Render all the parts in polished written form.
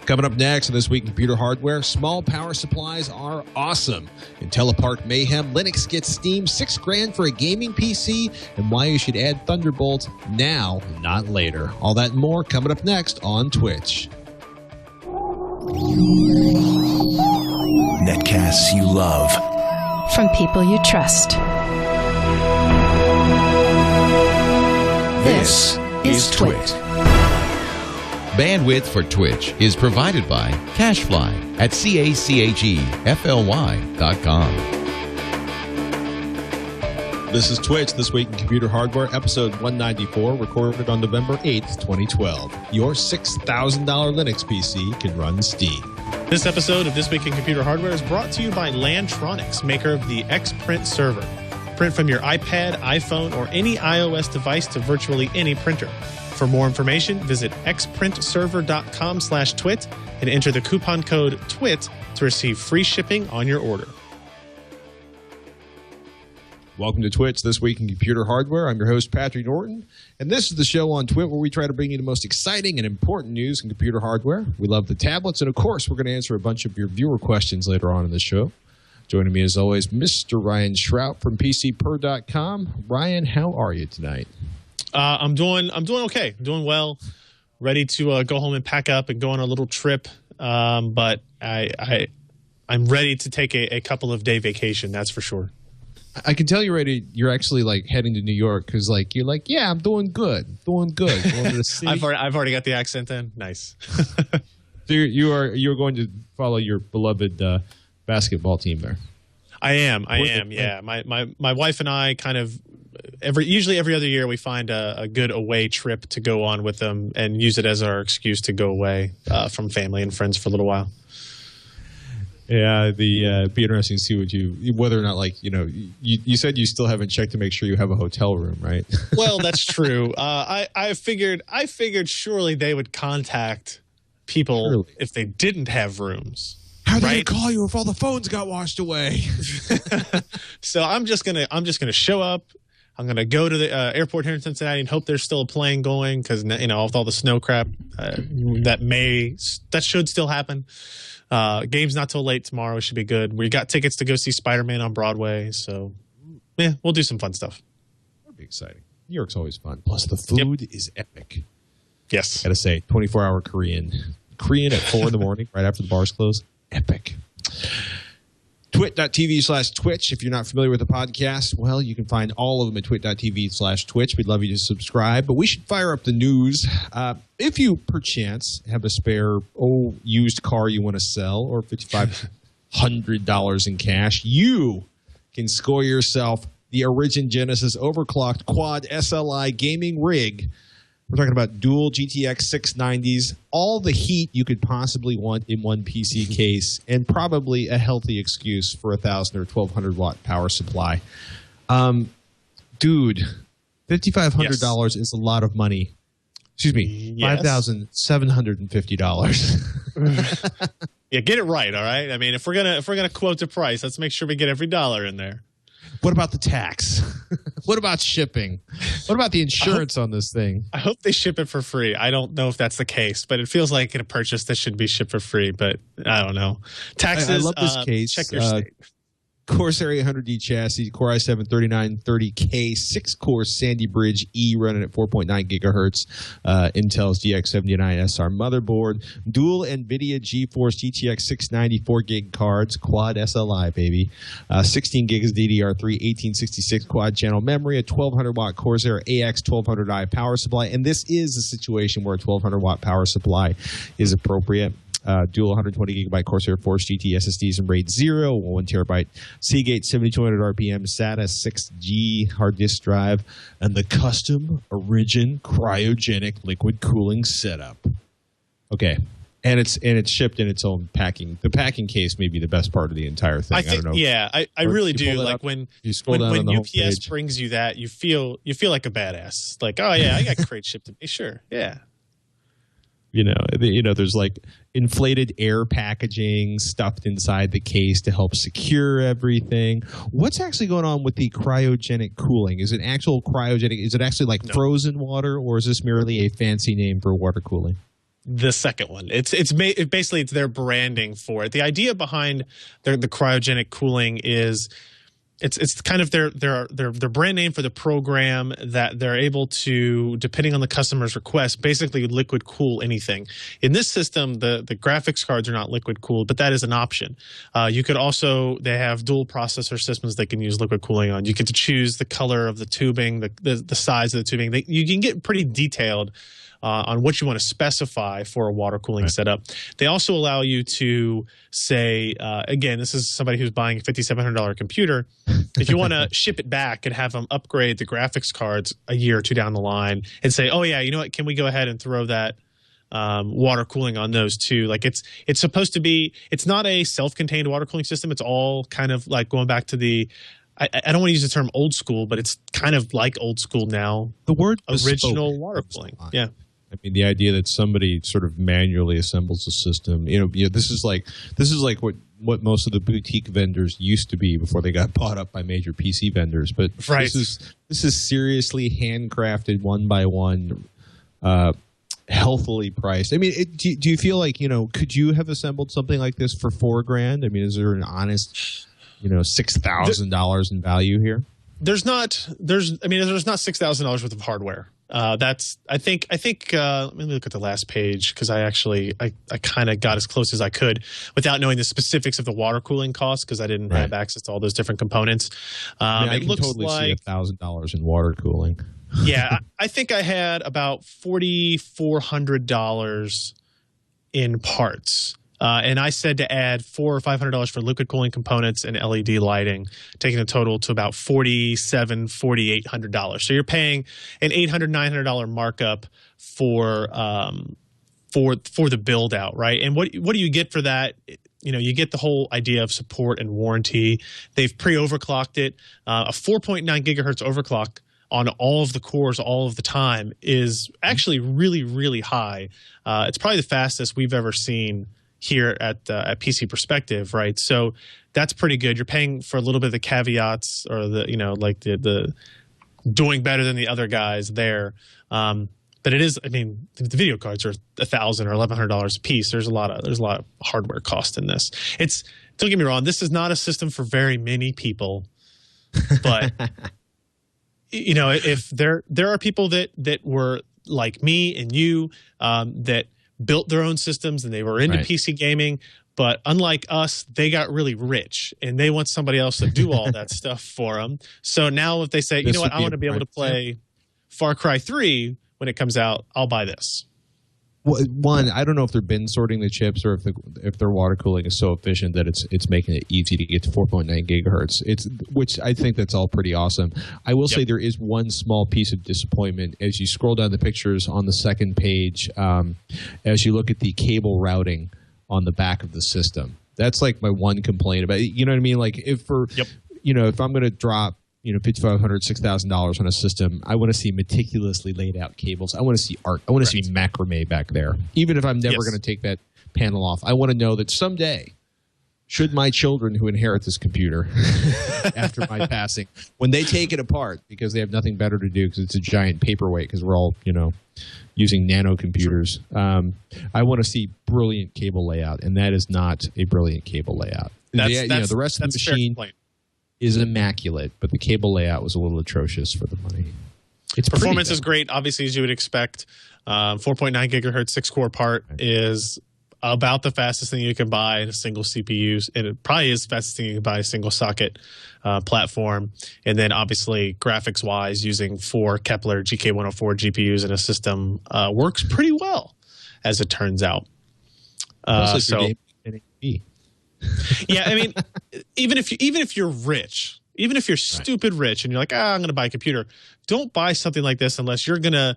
Coming up next on This Week in Computer Hardware, small power supplies are awesome. In Telepark Mayhem, Linux gets Steam $6,000 for a gaming PC, and why you should add Thunderbolt now, not later. All that and more coming up next on Twitch. Netcasts you love. From people you trust. This is TWiT. Bandwidth for Twitch is provided by Cachefly at CACHEFLY.com. This is Twitch, This Week in Computer Hardware, episode 194, recorded on November 8th, 2012. Your $6,000 Linux PC can run Steam. This episode of This Week in Computer Hardware is brought to you by Lantronix, maker of the Xprint server. Print from your iPad, iPhone, or any iOS device to virtually any printer. For more information, visit xprintserver.com/twit and enter the coupon code TWIT to receive free shipping on your order. Welcome to Twitch, This Week in Computer Hardware. I'm your host, Patrick Norton, and this is the show on TWiT where we try to bring you the most exciting and important news in computer hardware. We love the tablets, and of course, we're going to answer a bunch of your viewer questions later on in the show. Joining me, as always, Mr. Ryan Shrout from PCPer.com. Ryan, how are you tonight? I'm doing okay. I'm doing well. Ready to go home and pack up and go on a little trip. But I'm ready to take a couple of day vacation. That's for sure. I can tell you're ready. You're actually like heading to New York because you're like, yeah, I'm doing good, going to the city. I've already got the accent in. Nice. So you're going to follow your beloved basketball team there. I am. Yeah. My wife and I kind of usually every other year we find a good away trip to go on with them and use it as our excuse to go away from family and friends for a little while. Yeah, it'd be interesting to see whether or not you said you still haven't checked to make sure you have a hotel room, right? Well, that's true. I figured surely they would contact people if they didn't have rooms. How are they going to call you if all the phones got washed away? So I'm just gonna show up. I'm gonna go to the airport here in Cincinnati and hope there's still a plane going because with all the snow crap that should still happen. Game's not till late tomorrow. Should be good. We got tickets to go see Spider-Man on Broadway, so yeah, we'll do some fun stuff. That'd be exciting. New York's always fun. Plus the food is epic. Yes, gotta say, 24-hour Korean at 4 in the morning, right after the bars close. Epic. twit.tv/twitch. If you're not familiar with the podcast, well, you can find all of them at twit.tv/twitch. We'd love you to subscribe, but we should fire up the news. If you, perchance, have a spare used car you want to sell or $5,500 in cash, you can score yourself the Origin Genesis overclocked quad SLI gaming rig. We're talking about dual GTX 690s, all the heat you could possibly want in one PC case, and probably a healthy excuse for a 1,000 or 1,200 watt power supply. Dude, $5,500 is a lot of money. Excuse me, $5,750. Yeah, get it right, all right? I mean, if we're gonna quote the price, let's make sure we get every dollar in there. What about the tax? What about shipping? What about the insurance on this thing? I hope they ship it for free. I don't know if that's the case, but it feels like a purchase that should be shipped for free, but I don't know. Taxes, I love this case. Check your state. Corsair 800D chassis, Core i7-3930K, 6-core Sandy Bridge E running at 4.9 gigahertz, Intel's GX79SR motherboard, dual Nvidia GeForce GTX 690 4-gig cards, quad SLI, baby, 16 gigs DDR3, 1866 quad-channel memory, a 1,200-watt Corsair AX1200i power supply, and this is a situation where a 1,200-watt power supply is appropriate. Dual 120 gigabyte Corsair Force GT SSDs in RAID 0, 1 terabyte Seagate 7200 RPM SATA 6G hard disk drive, and the custom Origin cryogenic liquid cooling setup. Okay, and it's shipped in its own packing. The packing case may be the best part of the entire thing. I don't know. Yeah, I really do. Like when UPS brings you that, you feel like a badass. Like, oh yeah, I got crates shipped to me. Sure, yeah. There's like inflated air packaging stuffed inside the case to help secure everything. What's actually going on with the cryogenic cooling? Is it actual cryogenic? Is it actually like frozen water, or is this merely a fancy name for water cooling? the second one. It's basically it's their branding for it. The idea behind the cryogenic cooling is it's kind of their brand name for the program that they're able to, depending on the customer's request, basically liquid cool anything. In this system, the graphics cards are not liquid cooled, but that is an option. You could also, they have dual processor systems they can use liquid cooling on. You get to choose the color of the tubing, the size of the tubing. You can get pretty detailed on what you want to specify for a water cooling setup. They also allow you to say, again, this is somebody who's buying a $5,700 computer. If you want to ship it back and have them upgrade the graphics cards a year or two down the line and say, oh yeah, you know what, can we go ahead and throw that water cooling on those too? Like it's supposed to be, it's not a self-contained water cooling system. It's all kind of like going back to the, I don't want to use the term old school, but it's kind of like old school now. The word original water cooling. Yeah. I mean, the idea that somebody sort of manually assembles a system, this is like what most of the boutique vendors used to be before they got bought up by major PC vendors. But this is seriously handcrafted, one by one, healthily priced. I mean, do you feel like, could you have assembled something like this for $4,000? I mean, is there an honest, $6,000 in value here? There's not $6,000 worth of hardware. I think let me look at the last page, because I kind of got as close as I could without knowing the specifics of the water cooling costs, because I didn't have access to all those different components. I can totally see $1,000 in water cooling. Yeah, I think I had about $4,400 in parts. And I said to add $400 or $500 for liquid cooling components and LED lighting, taking the total to about $4,800. So you're paying an $800, $900 markup for the build out, right? And what do you get for that? You get the whole idea of support and warranty. They've pre-overclocked it. A 4.9 gigahertz overclock on all of the cores all of the time is actually really, really high. It's probably the fastest we've ever seen here at PC Perspective, right? So that's pretty good. You're paying for a little bit of the caveats, or the doing better than the other guys there. But it is, I mean, the video cards are $1,000 or $1,100 a piece. There's a lot of hardware cost in this. Don't get me wrong, this is not a system for very many people, but if there are people that were like me and you, that built their own systems and they were into PC gaming, but unlike us, they got really rich and they want somebody else to do all that stuff for them. So now if they say, you know what, I want to be able to play Far Cry 3 when it comes out, I'll buy this. Well, one, I don't know if they're bin sorting the chips or if their water cooling is so efficient that it's making it easy to get to 4.9 gigahertz. Which I think that's all pretty awesome. I will say there is one small piece of disappointment as you scroll down the pictures on the second page, as you look at the cable routing on the back of the system. That's like my one complaint about it. You know what I mean? Like if I'm going to drop $5,500, $6,000 on a system, I want to see meticulously laid out cables. I want to see art. I want to see macrame back there. Even if I'm never going to take that panel off, I want to know that someday, should my children who inherit this computer after my passing, when they take it apart because they have nothing better to do because it's a giant paperweight, because we're all, using nano computers, I want to see brilliant cable layout, and that is not a brilliant cable layout. The rest of the machine is immaculate, but the cable layout was a little atrocious for the money. Its performance is great, obviously, as you would expect. 4.9 gigahertz 6-core part is about the fastest thing you can buy in a single CPU, and it probably is the fastest thing you can buy in a single socket platform. And then obviously graphics-wise, using 4 Kepler GK104 GPUs in a system works pretty well, as it turns out. Yeah, I mean, even if you're rich, even if you're stupid rich and you're like, I'm going to buy a computer, don't buy something like this unless you're going to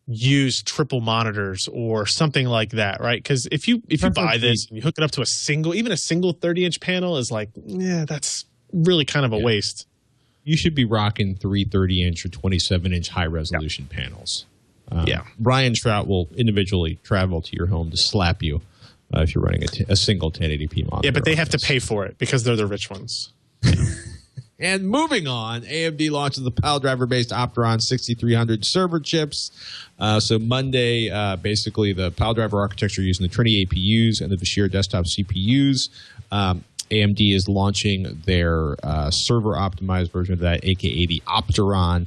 use triple monitors or something like that, right? Because if you buy this and you hook it up to a single 30-inch panel, is like, that's really kind of a waste. You should be rocking 3 30-inch or 27-inch high-resolution panels. Brian Shrout will individually travel to your home to slap you if you're running a single 1080p monitor. Yeah, but they have to pay for it because they're the rich ones. And moving on, AMD launches the PileDriver-based Opteron 6300 server chips. So Monday, basically the PileDriver architecture using the Trinity APUs and the Vashir desktop CPUs. AMD is launching their server-optimized version of that, aka the Opteron.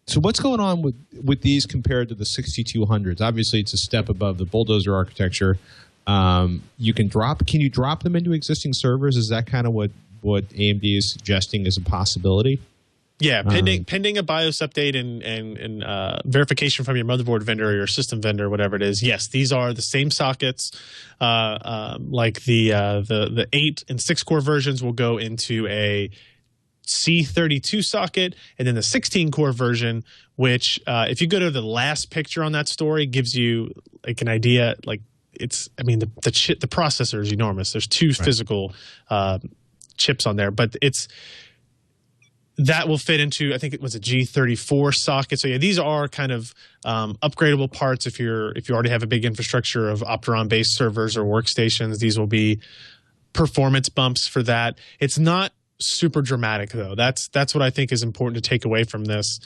So what's going on with these compared to the 6200s? Obviously, it's a step above the Bulldozer architecture. Can you drop them into existing servers? Is that kind of what AMD is suggesting is a possibility? Yeah, pending a BIOS update and verification from your motherboard vendor or your system vendor, whatever it is. Yes, these are the same sockets. Like the 8 and 6 core versions will go into a C32 socket, and then the 16 core version, which if you go to the last picture on that story, gives you like an idea. Like the processor is enormous. There's two physical chips on there, but that will fit into, I think it was a G34 socket. So yeah, these are kind of upgradable parts. If you already have a big infrastructure of Opteron-based servers or workstations, these will be performance bumps for that. It's not super dramatic though. That's what I think is important to take away from this.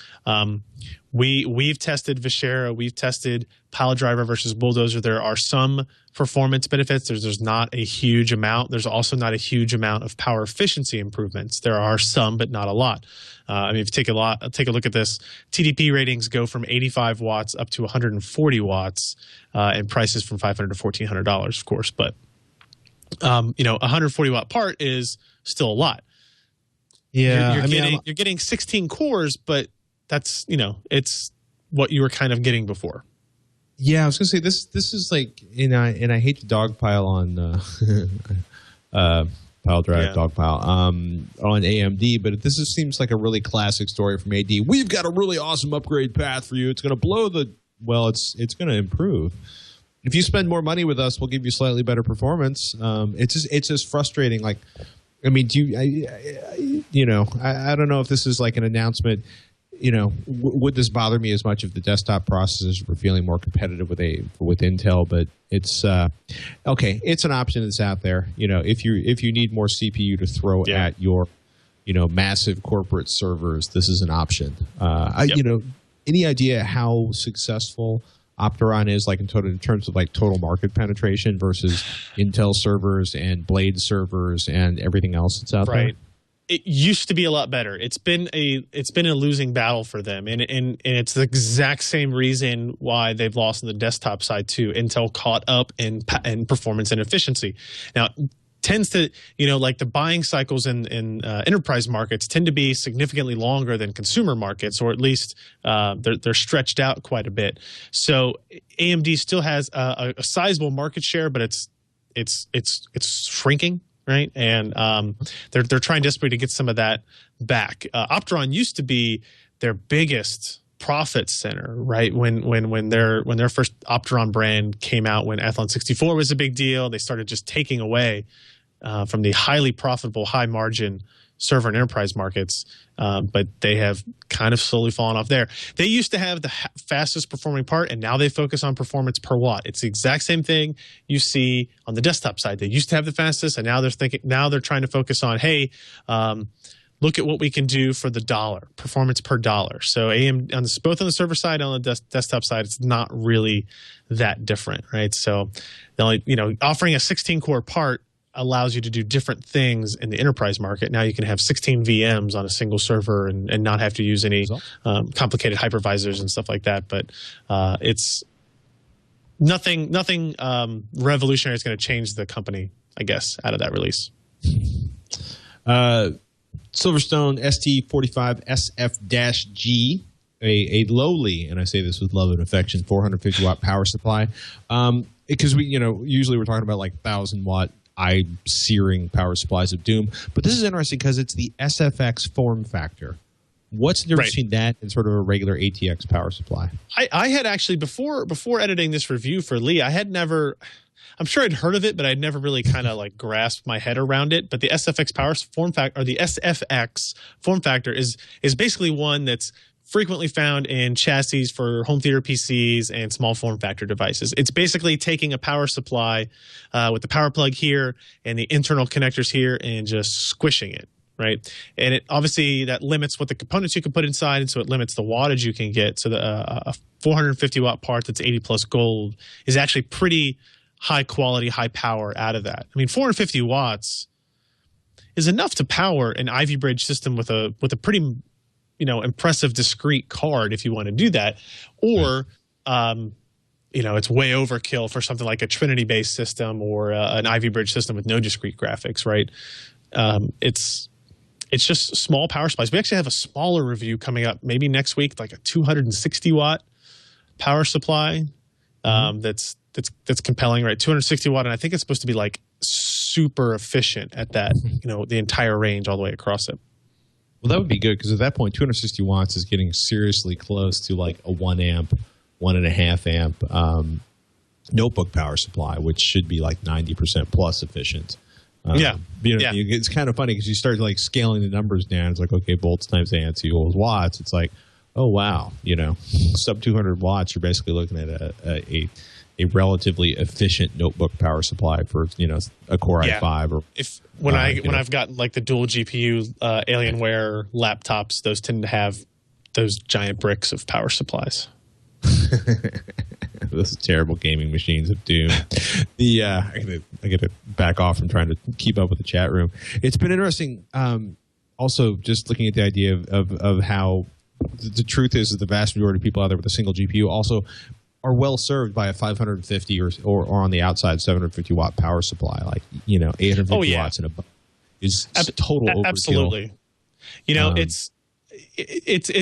We've tested Vashera, we've tested PileDriver versus Bulldozer. There are some performance benefits. There's not a huge amount. There's also not a huge amount of power efficiency improvements. There are some, but not a lot. If you take a look at this, TDP ratings go from 85 watts up to 140 watts, and prices from $500 to $1,400, of course. But a 140 watt part is still a lot. Yeah, you're getting 16 cores, but that's it's what you were kind of getting before. Yeah, I was gonna say this is like, and I hate to dogpile on PileDrive dogpile on AMD, but seems like a really classic story from AD. We've got a really awesome upgrade path for you. It's gonna blow it's gonna improve. If you spend more money with us, we'll give you slightly better performance. It's just frustrating. Like, I mean, I don't know if this is like an announcement. Would this bother me as much if the desktop processors were feeling more competitive with Intel? But it's okay. It's an option that's out there. If you need more CPU to throw at your, massive corporate servers, this is an option. Any idea how successful Opteron is, like in terms of like total market penetration versus Intel servers and Blade servers and everything else that's out there? It used to be a lot better. It's been a losing battle for them, and it's the exact same reason why they've lost on the desktop side too. Intel caught up in performance and efficiency. Now, tends to like the buying cycles in enterprise markets tend to be significantly longer than consumer markets, or at least they're stretched out quite a bit. So AMD still has a sizable market share, but it's shrinking. Right, and they're trying desperately to get some of that back. Opteron used to be their biggest profit center, right? When their first Opteron brand came out, when Athlon 64 was a big deal, they started just taking away from the highly profitable, high margin server and enterprise markets, but they have kind of slowly fallen off there. They used to have the fastest performing part, and now they focus on performance per watt. It's the exact same thing you see on the desktop side. They used to have the fastest, and now they're trying to focus on, hey, look at what we can do for the dollar, performance per dollar. So both on the server side and on the desktop side, it's not really that different, right? So offering a 16 core part allows you to do different things in the enterprise market. Now you can have 16 VMs on a single server and not have to use any complicated hypervisors and stuff like that. But it's nothing revolutionary is going to change the company, I guess, out of that release. Silverstone ST45 SF-G, a lowly, and I say this with love and affection, 450 watt power supply. Because usually we're talking about like 1,000 watt eye-searing power supplies of doom. But this is interesting because it's the SFX form factor. What's the difference between that and sort of a regular ATX power supply? I had actually, before editing this review for Lee, I'm sure I'd heard of it, but I'd never really kind of like grasped my head around it. But the SFX power form factor, or the SFX form factor, is basically one that's frequently found in chassis for home theater PCs and small form factor devices. It's basically taking a power supply with the power plug here and the internal connectors here and just squishing it, right? And it obviously that limits what the components you can put inside, and so it limits the wattage you can get. So a 450 watt part that's 80 plus gold is actually pretty high quality, high power out of that. I mean, 450 watts is enough to power an Ivy Bridge system with a pretty, impressive discrete card if you want to do that, or it's way overkill for something like a Trinity-based system or an Ivy Bridge system with no discrete graphics, right? It's just small power supplies. We actually have a smaller review coming up maybe next week, like a 260 watt power supply that's compelling, right? 260 watt, and I think it's supposed to be like super efficient at that, the entire range all the way across it. Well, that would be good because at that point, 260 watts is getting seriously close to like a 1 amp, 1.5 amp notebook power supply, which should be like 90% plus efficient. It's kind of funny because you start like scaling the numbers down. It's like, okay, volts times amps equals watts. It's like, oh wow, sub 200 watts. You're basically looking at a relatively efficient notebook power supply for a Core i5 or when I've got like the dual GPU Alienware laptops, those tend to have those giant bricks of power supplies. Those terrible gaming machines of doom. I gotta back off from trying to keep up with the chat room. It's been interesting. Also, just looking at the idea of how the truth is that the vast majority of people out there with a single GPU also are well served by a 550 or on the outside 750 watt power supply, like 850 watts in a is total overkill. Absolutely.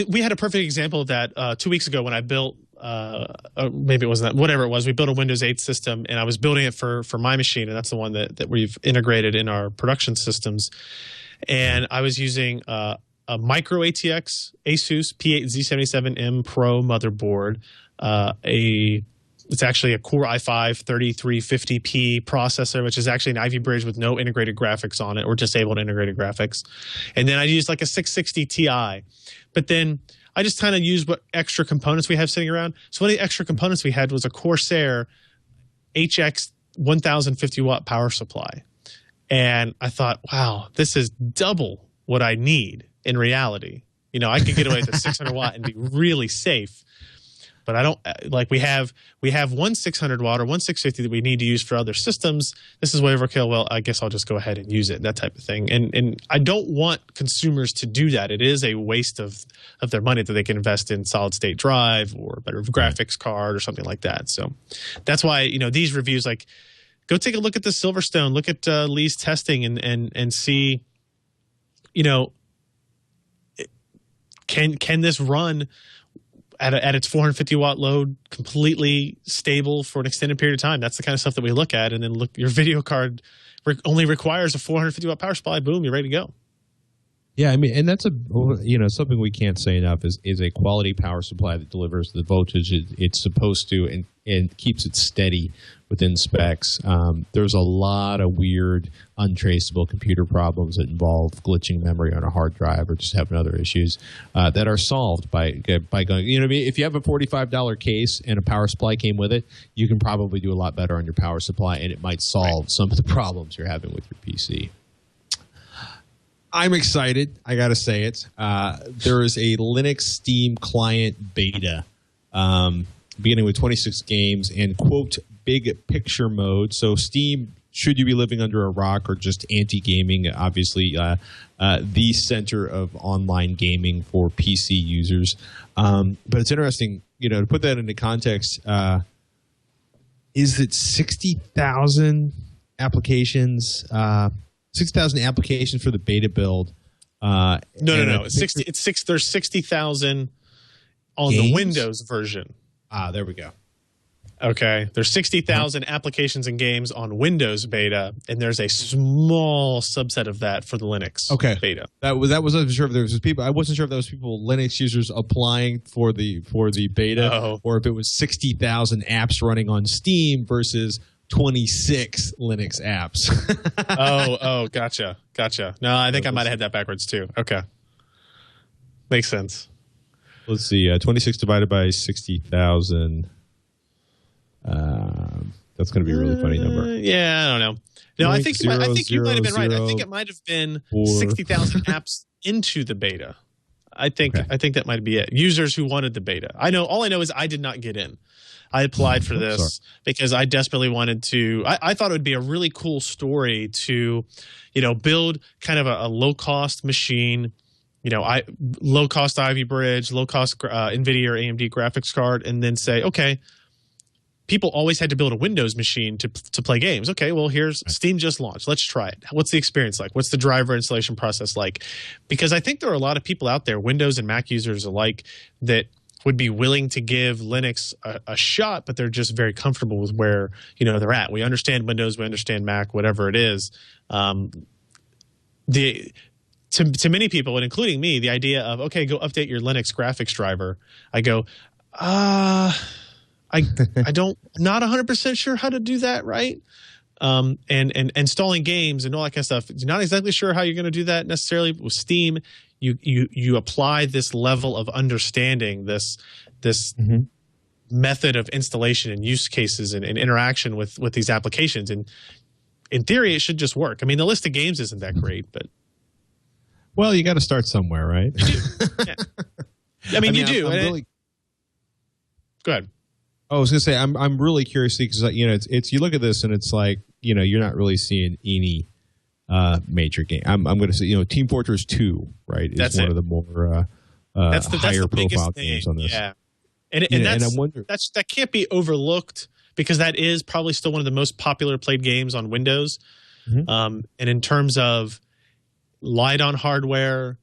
We had a perfect example of that 2 weeks ago when I built maybe it wasn't that, whatever it was. We built a Windows 8 system, and I was building it for my machine, and that's the one that we've integrated in our production systems. And I was using a micro ATX Asus P8Z77M Pro motherboard. It's actually a Core i5 3350P processor, which is actually an Ivy Bridge with no integrated graphics on it, or disabled integrated graphics. And then I used like a 660 Ti. But then I just kind of used what extra components we have sitting around. So one of the extra components we had was a Corsair HX 1050 watt power supply. And I thought, wow, this is double what I need in reality. I could get away with a 600 watt and be really safe. But I don't we have one 600 watt or one 650 that we need to use for other systems. This is way overkill. Well, I guess I'll just go ahead and use it, that type of thing. And I don't want consumers to do that. It is a waste of their money that they can invest in solid state drive or a better graphics card or something like that. So that's why, these reviews, like, go take a look at the Silverstone, look at Lee's testing and see, can this run at its 450 watt load completely stable for an extended period of time? That's the kind of stuff that we look at. And then look, your video card only requires a 450 watt power supply. Boom, you're ready to go. Yeah, I mean, and that's something we can't say enough is a quality power supply that delivers the voltage it's supposed to and keeps it steady within specs. There's a lot of weird, untraceable computer problems that involve glitching memory on a hard drive or just having other issues that are solved by going. If you have a $45 case and a power supply came with it, you can probably do a lot better on your power supply, and it might solve some of the problems you're having with your PC. I'm excited. I got to say it. There is a Linux Steam client beta beginning with 26 games and, quote, big picture mode. So Steam, should you be living under a rock or just anti-gaming, obviously the center of online gaming for PC users. But it's interesting, to put that into context, is it 60,000 applications 6,000 applications for the beta build. No. There's 60,000 on the Windows version. There we go. Okay. There's 60,000 applications and games on Windows beta, and there's a small subset of that for the Linux beta. I wasn't sure if there was people. I wasn't sure if that was people, Linux users applying for the beta, or if it was 60,000 apps running on Steam versus 26 Linux apps. Gotcha. No, I think I might have had that backwards too. Okay. Makes sense. Let's see. 26 divided by 60,000. That's going to be a really funny number. Yeah, I don't know. No, I think you might have been right. I think it might have been 60,000 apps into the beta. I think that might be it. Users who wanted the beta. All I know is I did not get in. I applied for this because I desperately wanted to. I thought it would be a really cool story to, build kind of a low cost machine. Low cost Ivy Bridge, low cost Nvidia or AMD graphics card, and then say, okay, people always had to build a Windows machine to play games. Okay, well, here's Steam just launched. Let's try it. What's the experience like? What's the driver installation process like? Because I think there are a lot of people out there, Windows and Mac users alike, that would be willing to give Linux a shot, but they're just very comfortable with where they're at. We understand Windows, we understand Mac, whatever it is. To many people, and including me, the idea of, okay, go update your Linux graphics driver. I go, I'm not 100% sure how to do that, right? And installing games and all that kind of stuff. You're not exactly sure how you're going to do that necessarily with Steam. You apply this level of understanding, this method of installation and use cases and interaction with these applications. And in theory, it should just work. I mean, the list of games isn't that great, but. Well, you got to start somewhere, right? You do. Yeah. I mean, you do. I'm really... Go ahead. I was gonna say I'm really curious because it's you look at this and it's like you're not really seeing any major game. I'm gonna say Team Fortress 2, right? Is one of the more that's the higher profile thing. games on this. Yeah, and I wonder that can't be overlooked because that is probably still one of the most popular played games on Windows. And in terms of light on hardware.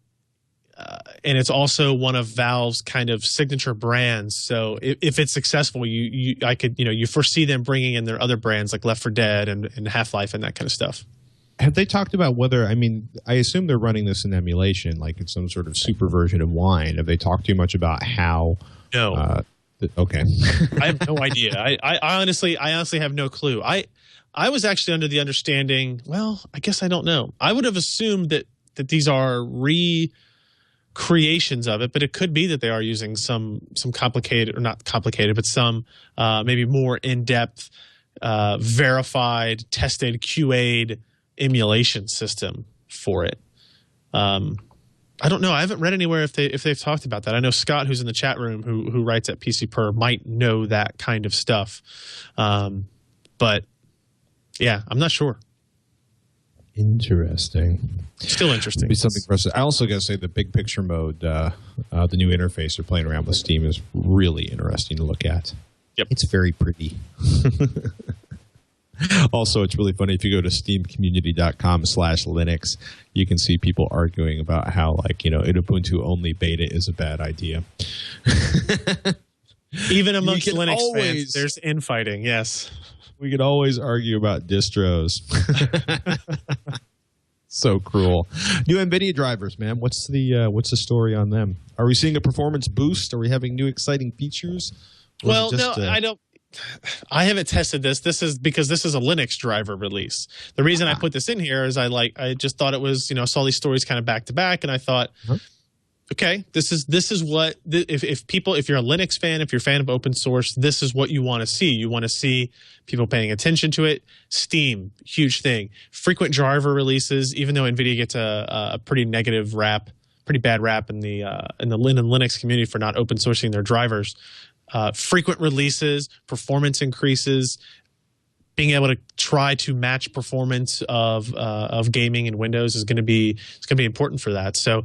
And it's also one of Valve's kind of signature brands. So if it's successful, you foresee them bringing in their other brands like Left 4 Dead and Half-Life and that kind of stuff. Have they talked about whether? I mean, I assume they're running this in emulation, like it's some sort of super version of Wine. Have they talked too much about how? No. Okay. I have no idea. I honestly have no clue. I was actually under the understanding. Well, I guess I don't know. I would have assumed that these are creations of it, but it could be that they are using some complicated, or not complicated, but some maybe more in-depth, verified, tested, QA'd emulation system for it. I don't know. I haven't read anywhere if they've talked about that. I know Scott, who's in the chat room, who writes at PC Per, might know that kind of stuff. But yeah, I'm not sure. Interesting. Still interesting. Be something for us. I also got to say the big picture mode, the new interface they're playing around with Steam is really interesting to look at. Yep. It's very pretty. Also, it's really funny if you go to steamcommunity.com/Linux, you can see people arguing about how, like, an Ubuntu only beta is a bad idea. Even amongst Linux fans, there's infighting. Yes. We could always argue about distros. So cruel. New Nvidia drivers, man. What's the story on them? Are we seeing a performance boost? Are we having new exciting features? Well, no, I don't. I haven't tested this. This is because this is a Linux driver release. The reason I put this in here is I just thought it was, saw these stories kind of back to back, and I thought, okay, this is what if you're a Linux fan, if you're a fan of open source, this is what you want to see. You want to see people paying attention to it. Steam, huge thing. Frequent driver releases, even though Nvidia gets a pretty negative rap, pretty bad rap in the Linux community for not open sourcing their drivers. Frequent releases, performance increases, being able to try to match performance of gaming in Windows is going to be important for that. So,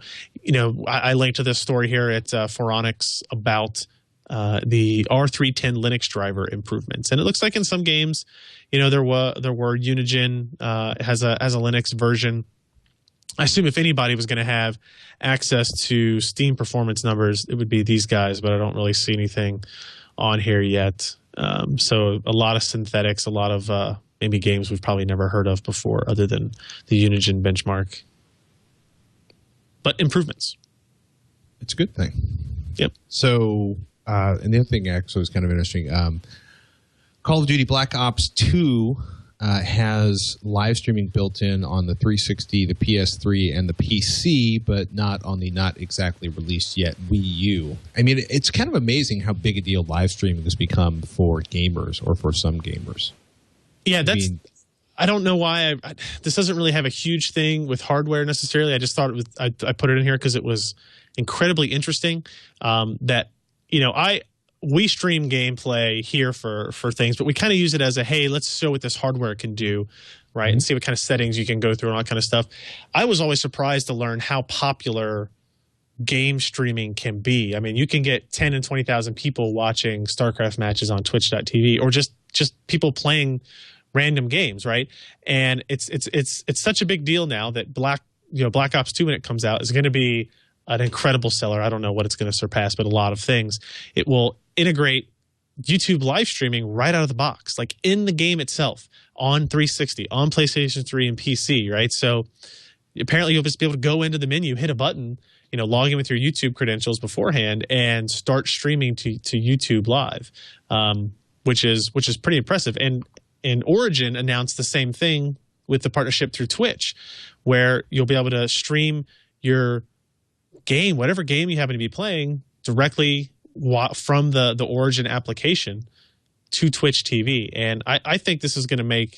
I linked to this story here at Phoronix about the R310 Linux driver improvements, and it looks like in some games, there were Unigine has a Linux version. I assume if anybody was going to have access to Steam performance numbers, it would be these guys, but I don't really see anything on here yet. So a lot of synthetics, a lot of maybe games we've probably never heard of before other than the Unigine benchmark. But improvements. It's a good thing. Yep. So, and the other thing actually was kind of interesting. Call of Duty Black Ops 2 has live streaming built in on the 360, the PS3, and the PC, but not on the not exactly released yet Wii U. I mean, it's kind of amazing how big a deal live streaming has become for gamers, or for some gamers. Yeah, I don't know why this doesn't really have a huge thing with hardware necessarily. I just thought I put it in here because it was incredibly interesting. That we stream gameplay here for things, but we kind of use it as a, hey, let's show what this hardware can do, right? Mm-hmm. And see what kind of settings you can go through and all that kind of stuff. I was always surprised to learn how popular game streaming can be. I mean, you can get 10 and 20,000 people watching StarCraft matches on twitch.tv, or just people playing random games, right? And it's such a big deal now that Black Ops 2, when it comes out, is going to be an incredible seller. I don't know what it's going to surpass, but a lot of things. It will integrate YouTube live streaming right out of the box, like in the game itself, on 360, on PlayStation 3 and PC, right? So apparently you'll just be able to go into the menu, hit a button, log in with your YouTube credentials beforehand, and start streaming to YouTube live, which is pretty impressive. And Origin announced the same thing with the partnership through Twitch, where you'll be able to stream your game, whatever game you happen to be playing, directly from the Origin application to Twitch TV. And I think this is going to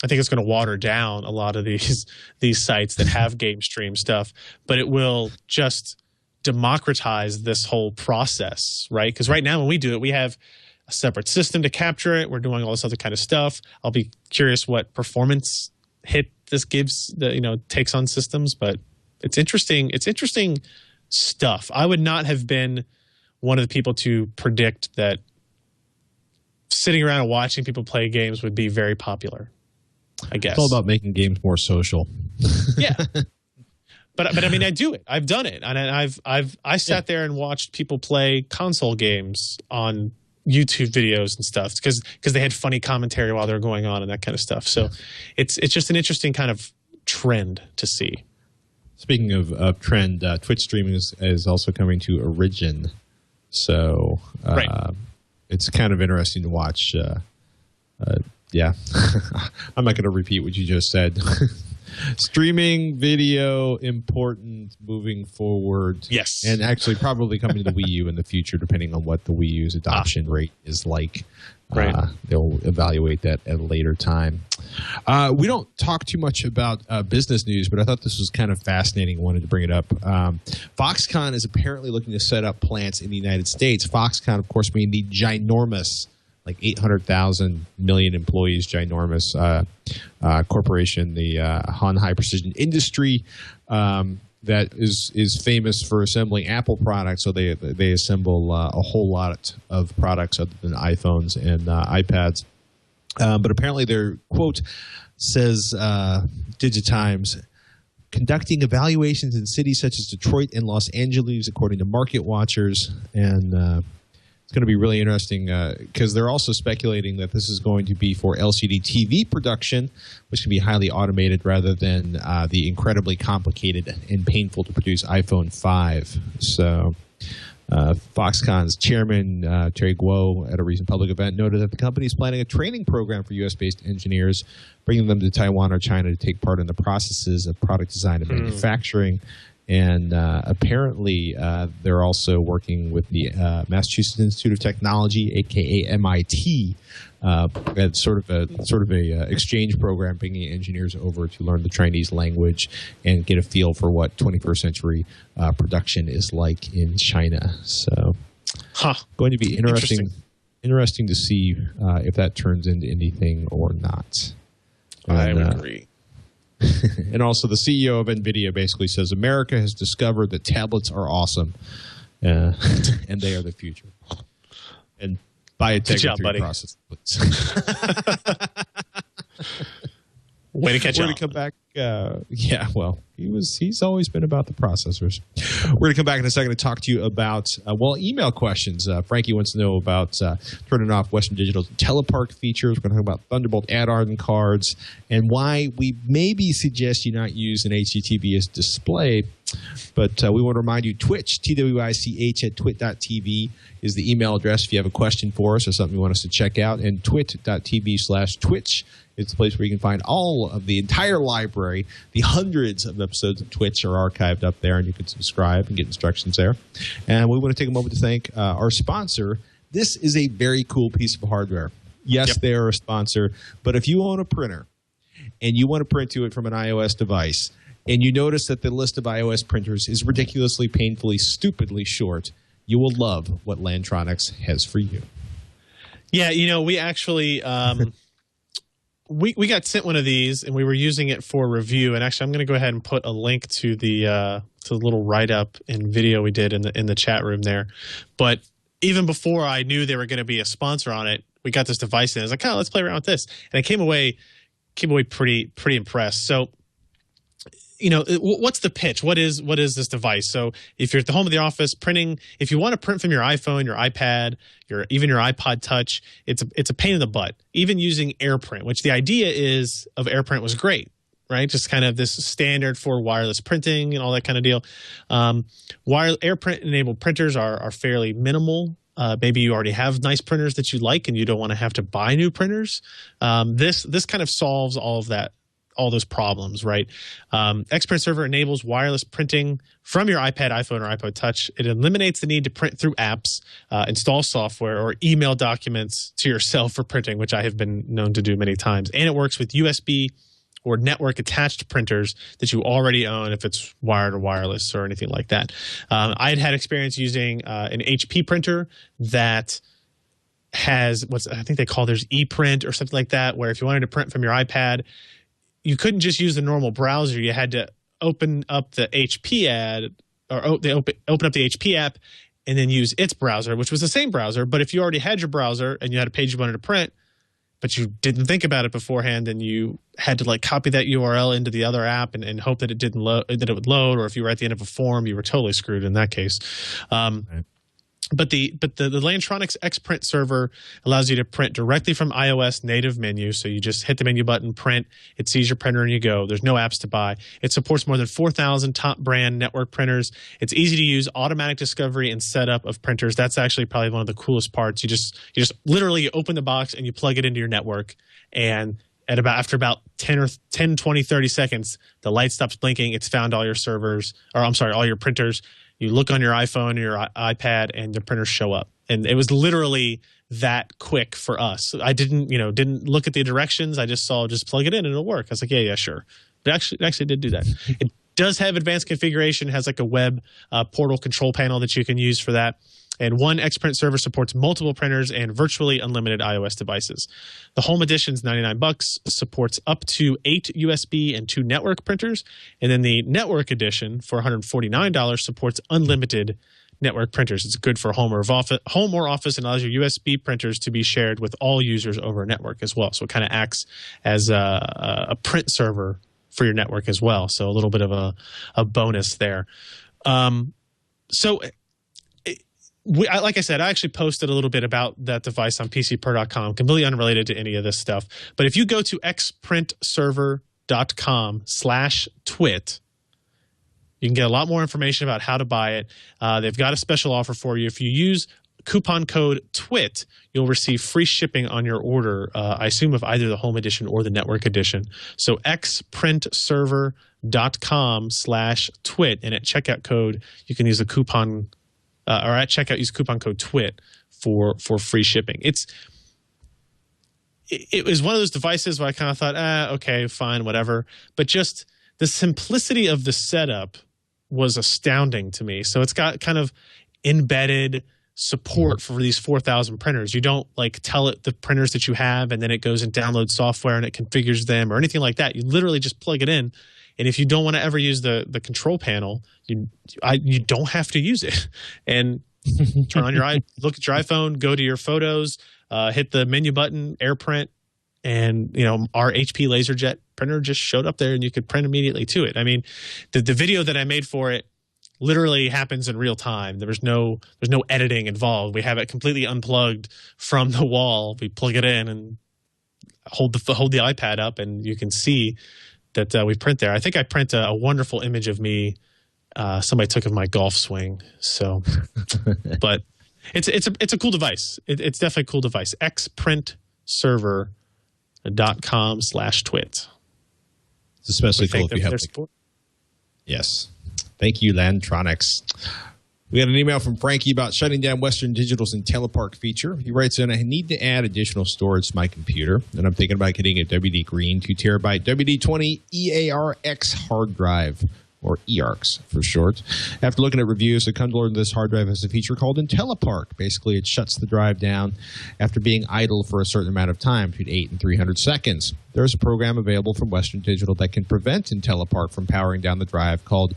it's going to water down a lot of these sites that have game stream stuff, but it will just democratize this whole process, right? Because right now when we do it, we have a separate system to capture it. We're doing all this other kind of stuff. I'll be curious what performance hit this gives takes on systems, but it's interesting. It's interesting stuff. I would not have been one of the people to predict that sitting around and watching people play games would be very popular, I guess. It's all about making games more social. Yeah. But I mean, I do it. I've done it. And I sat there and watched people play console games on YouTube videos and stuff because they had funny commentary while they were going on and that kind of stuff. So it's just an interesting kind of trend to see. Speaking of trend, Twitch streaming is also coming to Origin. So it's kind of interesting to watch. Yeah, I'm not going to repeat what you just said. Streaming video important moving forward. Yes. And actually probably coming to the Wii U in the future, depending on what the Wii U's adoption rate is like. Right. They'll evaluate that at a later time. We don't talk too much about business news, but I thought this was kind of fascinating. I wanted to bring it up. Foxconn is apparently looking to set up plants in the United States. Foxconn, of course, being the ginormous, like 800,000 million employees, ginormous corporation, the Han High Precision Industry, that is famous for assembling Apple products. So they assemble a whole lot of products other than iPhones and iPads. But apparently their quote says, Digitimes, conducting evaluations in cities such as Detroit and Los Angeles, according to market watchers. And it's going to be really interesting because they're also speculating that this is going to be for LCD TV production, which can be highly automated rather than the incredibly complicated and painful to produce iPhone 5. So Foxconn's chairman, Terry Guo, at a recent public event, noted that the company is planning a training program for U.S.-based engineers, bringing them to Taiwan or China to take part in the processes of product design and manufacturing. And apparently, they're also working with the Massachusetts Institute of Technology, aka MIT, at sort of a exchange program, bringing engineers over to learn the Chinese language and get a feel for what 21st century production is like in China. So, going to be interesting to see if that turns into anything or not. I would agree. And also the CEO of Nvidia basically says America has discovered that tablets are awesome and they are the future. And buy a Tegra 3 processor, please. Way to catch We're on. going to come back. Yeah, well, he's always been about the processors. We're going to come back in a second to talk to you about, email questions. Frankie wants to know about turning off Western Digital's telepark features. We're going to talk about Thunderbolt add-on cards and why we maybe suggest you not use an HDTV as display. But we want to remind you, Twitch, TWICH at twit.tv is the email address if you have a question for us or something you want us to check out. And twit.tv/Twitch is the place where you can find all of the entire library. The hundreds of episodes of Twitch are archived up there, and you can subscribe and get instructions there. And we want to take a moment to thank our sponsor. This is a very cool piece of hardware. Yes, they are a sponsor. But if you own a printer and you want to print to it from an iOS device, and you notice that the list of iOS printers is ridiculously, painfully, stupidly short, you will love what Lantronix has for you. Yeah, we actually we got sent one of these, and we were using it for review. And actually, I'm going to go ahead and put a link to the little write-up and video we did in the chat room there. But even before I knew they were going to be a sponsor on it, we got this device, and I was like, let's play around with this. And I came away pretty impressed. So, what's the pitch? What is this device? So if you're at the home of the office printing, if you want to print from your iPhone, your iPad, even your iPod Touch, it's a pain in the butt. Even using AirPrint, which the idea of AirPrint was great, right? Just kind of this standard for wireless printing and all that kind of deal. AirPrint enabled printers are fairly minimal. Maybe you already have nice printers that you like and you don't want to have to buy new printers. This kind of solves all those problems, right? Xprint Server enables wireless printing from your iPad, iPhone, or iPod Touch. It eliminates the need to print through apps, install software, or email documents to yourself for printing, which I have been known to do many times. And it works with USB or network-attached printers that you already own, if it's wired or wireless or anything like that. I had experience using an HP printer that has I think they call theirs ePrint or something like that, where if you wanted to print from your iPad, you couldn't just use the normal browser. You had to open up the HP open up the HP app and then use its browser, which was the same browser. But if you already had your browser and you had a page you wanted to print, but you didn't think about it beforehand, and you had to copy that URL into the other app and hope that it would load, or if you were at the end of a form, you were totally screwed in that case. Right. But the Lantronix Xprint server allows you to print directly from iOS native menu. So you just hit the menu button, print, it sees your printer, and you go. There's no apps to buy. It supports more than 4,000 top brand network printers. It's easy to use, automatic discovery and setup of printers. That's actually probably one of the coolest parts. You just literally open the box and you plug it into your network, and after about 10, 20, 30 seconds, the light stops blinking. It's found all your all your printers. You look on your iPhone or your iPad, and the printers show up. And it was literally that quick for us. I didn't look at the directions. I just plug it in and it'll work. I was like, yeah, sure. It actually did do that. It does have advanced configuration. It has a web portal control panel that you can use for that. And one Xprint server supports multiple printers and virtually unlimited iOS devices. The Home Edition is $99, supports up to 8 USB and 2 network printers. And then the Network Edition for $149 supports unlimited network printers. It's good for home or office, and allows your USB printers to be shared with all users over a network as well. So it kind of acts as a print server for your network as well. So a little bit of a bonus there. Like I said, I actually posted a little bit about that device on PCPer.com, completely unrelated to any of this stuff. But if you go to xprintserver.com/twit, you can get a lot more information about how to buy it. They've got a special offer for you. If you use coupon code TWIT, you'll receive free shipping on your order, I assume of either the Home Edition or the Network Edition. So xprintserver.com/twit, and at checkout code, you can use the coupon or at checkout, use coupon code TWIT for free shipping. It was one of those devices where I kind of thought, okay, fine, whatever. But just the simplicity of the setup was astounding to me. So it's got kind of embedded support for these 4,000 printers. You don't tell it the printers that you have, and then it goes and downloads software and it configures them or anything like that. You literally just plug it in. And if you don't want to ever use the control panel, you don't have to use it. And turn on look at your iPhone, go to your photos, hit the menu button, AirPrint, and our HP LaserJet printer just showed up there, and you could print immediately to it. I mean, the video that I made for it literally happens in real time. There's no editing involved. We have it completely unplugged from the wall. We plug it in and hold the iPad up, and you can see that we print there. I think I print a wonderful image of me. Somebody took of my golf swing. So, but it's a cool device. It's definitely a cool device. xprintserver.com/twit. It's especially cool if you have support. Yes. Thank you, Lantronix. We got an email from Frankie about shutting down Western Digital's IntelliPark feature. He writes in, I need to add additional storage to my computer, and I'm thinking about getting a WD Green 2 terabyte WD-20 EARX hard drive, or EARX for short. After looking at reviews, I come to learn this hard drive has a feature called IntelliPark. Basically, it shuts the drive down after being idle for a certain amount of time, between 8 and 300 seconds. There's a program available from Western Digital that can prevent IntelliPark from powering down the drive called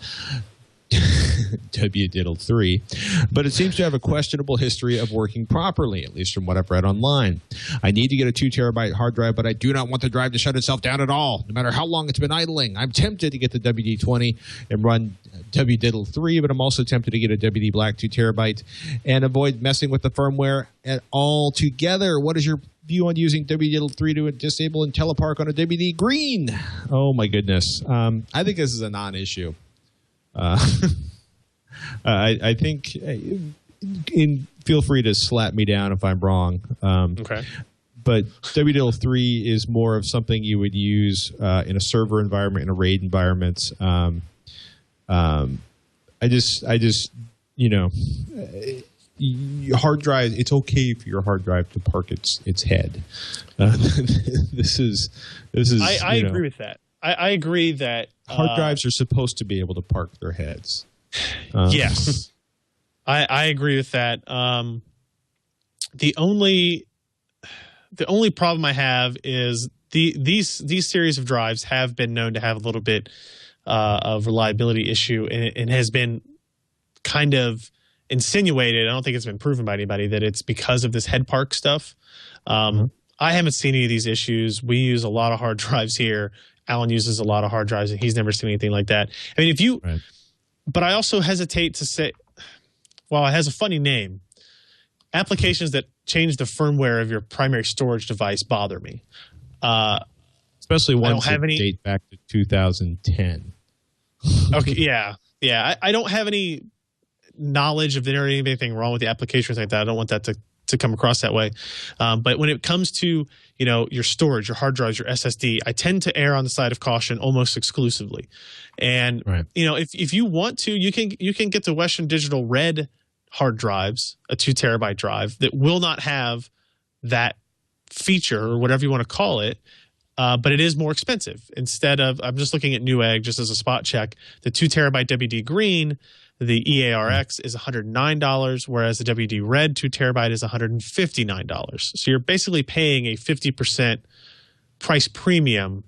WDiddle3, but it seems to have a questionable history of working properly, at least from what I've read online. I need to get a 2 terabyte hard drive, but I do not want the drive to shut itself down at all, no matter how long it's been idling. I'm tempted to get the WD-20 and run WDiddle3, but I'm also tempted to get a WD Black 2 terabyte and avoid messing with the firmware at all together. What is your view on using WDiddle3 to disable IntelliPark on a WD Green? Oh my goodness. I think this is a non-issue. I think, feel free to slap me down if I'm wrong. Okay. But WDL3 is more of something you would use in a server environment, in a RAID environment. I just, hard drive. It's okay for your hard drive to park its head. This is. I agree with that. I agree that hard drives are supposed to be able to park their heads. Yes, I agree with that. The only problem I have is these series of drives have been known to have a little bit of reliability issue, and it has been kind of insinuated. I don't think it's been proven by anybody that it's because of this head park stuff. I haven't seen any of these issues. We use a lot of hard drives here. Alan uses a lot of hard drives, and he's never seen anything like that. I mean, right. But I also hesitate to say, while it has a funny name, applications that change the firmware of your primary storage device bother me. Especially ones that date back to 2010. Okay, yeah. I don't have any knowledge of there anything wrong with the applications like that. I don't want that to come across that way. But when it comes to, your storage, your hard drives, your SSD, I tend to err on the side of caution almost exclusively. And, right. If you want to, you can get the Western Digital Red hard drives, a 2 terabyte drive that will not have that feature or whatever you want to call it. But it is more expensive. Instead of, I'm just looking at Newegg just as a spot check, the 2 terabyte WD Green, the EARX is $109, whereas the WD Red 2 terabyte is $159. So you're basically paying a 50% price premium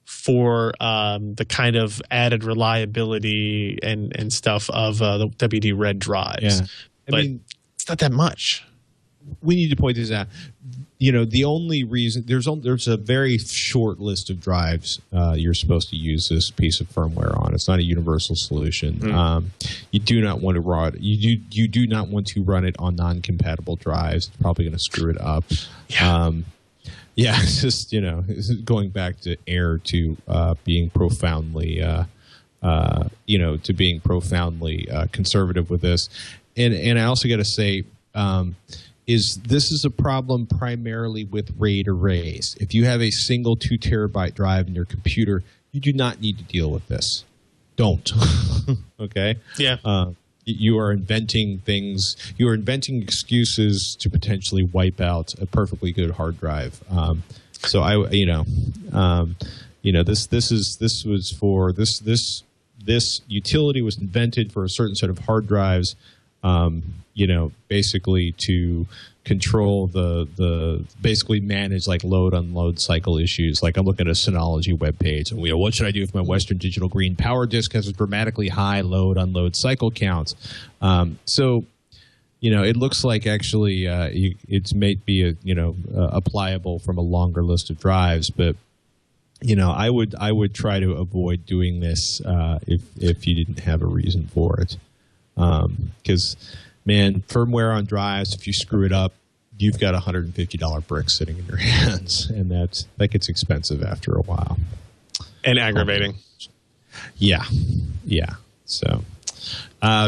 for the kind of added reliability and stuff of the WD Red drives. Yeah. I mean, it's not that much. We need to point this out. The only reason there's a very short list of drives you're supposed to use this piece of firmware on. It's not a universal solution. You do not want to run you do not want to run it on non-compatible drives. It's probably going to screw it up. Yeah, it's just going back to air to being profoundly conservative with this, and I also got to say. This is a problem primarily with RAID arrays. If you have a single 2 terabyte drive in your computer, you do not need to deal with this. Don't. Okay? Yeah. You are inventing things. You are inventing excuses to potentially wipe out a perfectly good hard drive. This utility was invented for a certain set of hard drives. Basically to control basically manage like load unload cycle issues. Like I'm looking at a Synology webpage and what should I do if my Western Digital Green power disk has a dramatically high load unload cycle count? It looks like actually it's may be applicable from a longer list of drives, but I would try to avoid doing this if you didn't have a reason for it. Because, man, firmware on drives, if you screw it up, you've got a $150 brick sitting in your hands, and that gets expensive after a while. And aggravating. Yeah. So,